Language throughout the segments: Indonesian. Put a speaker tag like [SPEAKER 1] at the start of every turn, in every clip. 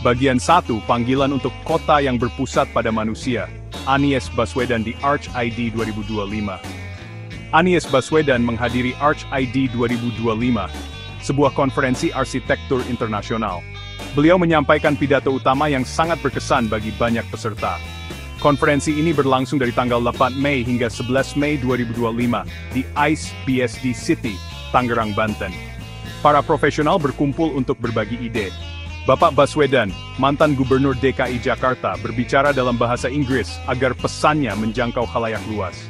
[SPEAKER 1] Bagian 1, panggilan untuk kota yang berpusat pada manusia. Anies Baswedan di Arch ID 2025. Anies Baswedan menghadiri Arch ID 2025, sebuah konferensi arsitektur internasional. Beliau menyampaikan pidato utama yang sangat berkesan bagi banyak peserta. Konferensi ini berlangsung dari tanggal 8 Mei hingga 11 Mei 2025 di ICE BSD City, Tangerang, Banten. Para profesional berkumpul untuk berbagi ide. Bapak Baswedan, mantan Gubernur DKI Jakarta, berbicara dalam bahasa Inggris agar pesannya menjangkau khalayak luas.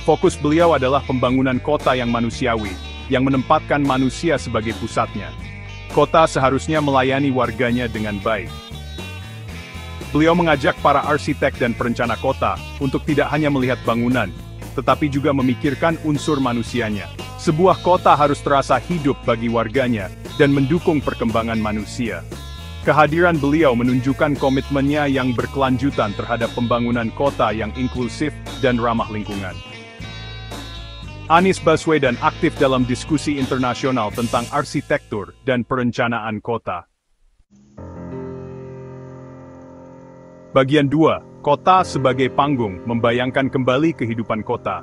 [SPEAKER 1] Fokus beliau adalah pembangunan kota yang manusiawi, yang menempatkan manusia sebagai pusatnya. Kota seharusnya melayani warganya dengan baik. Beliau mengajak para arsitek dan perencana kota untuk tidak hanya melihat bangunan, tetapi juga memikirkan unsur manusianya. Sebuah kota harus terasa hidup bagi warganya dan mendukung perkembangan manusia. Kehadiran beliau menunjukkan komitmennya yang berkelanjutan terhadap pembangunan kota yang inklusif dan ramah lingkungan. Anies Baswedan aktif dalam diskusi internasional tentang arsitektur dan perencanaan kota. Bagian 2, kota sebagai panggung, membayangkan kembali kehidupan kota.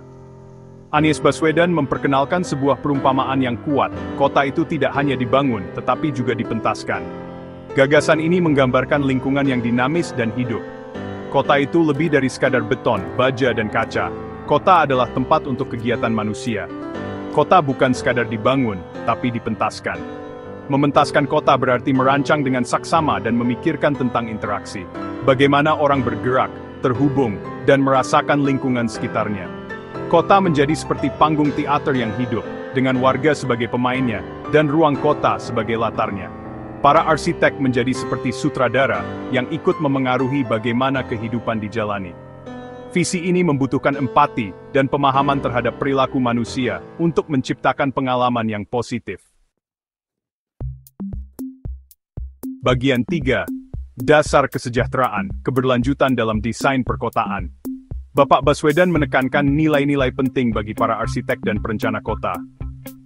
[SPEAKER 1] Anies Baswedan memperkenalkan sebuah perumpamaan yang kuat, kota itu tidak hanya dibangun, tetapi juga dipentaskan. Gagasan ini menggambarkan lingkungan yang dinamis dan hidup. Kota itu lebih dari sekadar beton, baja dan kaca. Kota adalah tempat untuk kegiatan manusia. Kota bukan sekadar dibangun, tapi dipentaskan. Mementaskan kota berarti merancang dengan saksama dan memikirkan tentang interaksi. Bagaimana orang bergerak, terhubung, dan merasakan lingkungan sekitarnya. Kota menjadi seperti panggung teater yang hidup, dengan warga sebagai pemainnya, dan ruang kota sebagai latarnya. Para arsitek menjadi seperti sutradara, yang ikut memengaruhi bagaimana kehidupan dijalani. Visi ini membutuhkan empati dan pemahaman terhadap perilaku manusia untuk menciptakan pengalaman yang positif. Bagian 3. Dasar kesejahteraan, keberlanjutan dalam desain perkotaan. Bapak Baswedan menekankan nilai-nilai penting bagi para arsitek dan perencana kota.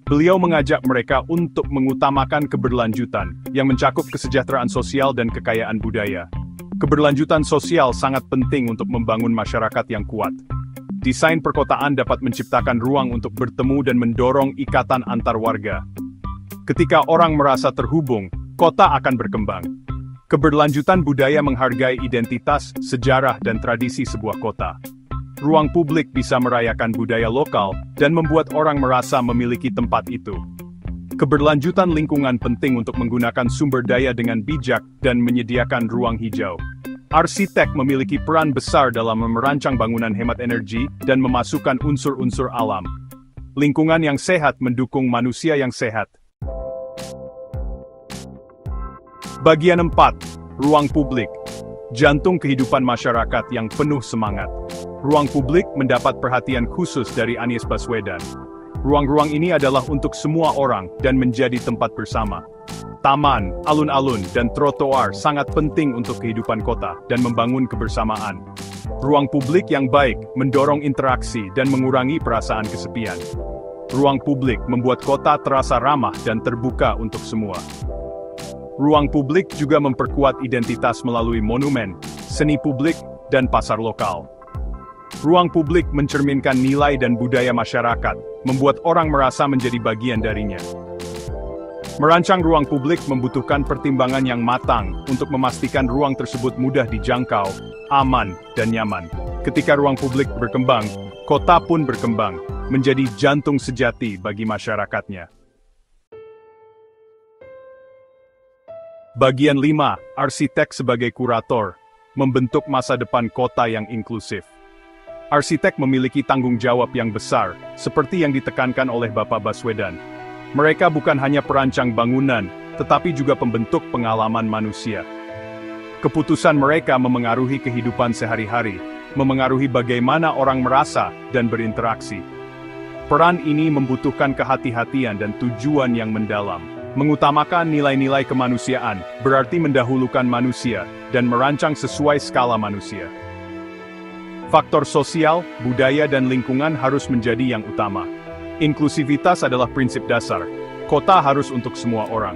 [SPEAKER 1] Beliau mengajak mereka untuk mengutamakan keberlanjutan, yang mencakup kesejahteraan sosial dan kekayaan budaya. Keberlanjutan sosial sangat penting untuk membangun masyarakat yang kuat. Desain perkotaan dapat menciptakan ruang untuk bertemu dan mendorong ikatan antar warga. Ketika orang merasa terhubung, kota akan berkembang. Keberlanjutan budaya menghargai identitas, sejarah, dan tradisi sebuah kota. Ruang publik bisa merayakan budaya lokal dan membuat orang merasa memiliki tempat itu. Keberlanjutan lingkungan penting untuk menggunakan sumber daya dengan bijak dan menyediakan ruang hijau. Arsitek memiliki peran besar dalam merancang bangunan hemat energi dan memasukkan unsur-unsur alam. Lingkungan yang sehat mendukung manusia yang sehat. Bagian 4. Ruang publik. Jantung kehidupan masyarakat yang penuh semangat. Ruang publik mendapat perhatian khusus dari Anies Baswedan. Ruang-ruang ini adalah untuk semua orang dan menjadi tempat bersama. Taman, alun-alun, dan trotoar sangat penting untuk kehidupan kota dan membangun kebersamaan. Ruang publik yang baik mendorong interaksi dan mengurangi perasaan kesepian. Ruang publik membuat kota terasa ramah dan terbuka untuk semua. Ruang publik juga memperkuat identitas melalui monumen, seni publik, dan pasar lokal. Ruang publik mencerminkan nilai dan budaya masyarakat, membuat orang merasa menjadi bagian darinya. Merancang ruang publik membutuhkan pertimbangan yang matang untuk memastikan ruang tersebut mudah dijangkau, aman, dan nyaman. Ketika ruang publik berkembang, kota pun berkembang, menjadi jantung sejati bagi masyarakatnya. Bagian 5. Arsitek sebagai kurator, membentuk masa depan kota yang inklusif. Arsitek memiliki tanggung jawab yang besar, seperti yang ditekankan oleh Bapak Baswedan. Mereka bukan hanya perancang bangunan, tetapi juga pembentuk pengalaman manusia. Keputusan mereka memengaruhi kehidupan sehari-hari, memengaruhi bagaimana orang merasa dan berinteraksi. Peran ini membutuhkan kehati-hatian dan tujuan yang mendalam. Mengutamakan nilai-nilai kemanusiaan, berarti mendahulukan manusia, dan merancang sesuai skala manusia. Faktor sosial, budaya dan lingkungan harus menjadi yang utama. Inklusivitas adalah prinsip dasar. Kota harus untuk semua orang.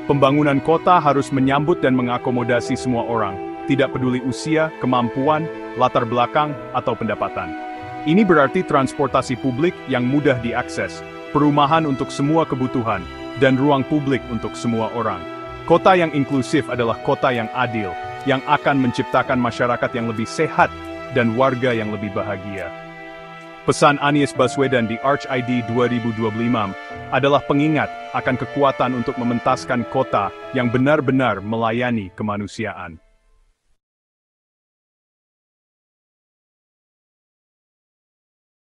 [SPEAKER 1] Pembangunan kota harus menyambut dan mengakomodasi semua orang, tidak peduli usia, kemampuan, latar belakang, atau pendapatan. Ini berarti transportasi publik yang mudah diakses, perumahan untuk semua kebutuhan, dan ruang publik untuk semua orang. Kota yang inklusif adalah kota yang adil, yang akan menciptakan masyarakat yang lebih sehat dan warga yang lebih bahagia. Pesan Anies Baswedan di Arch ID 2025 adalah pengingat akan kekuatan untuk mementaskan kota yang benar-benar melayani kemanusiaan.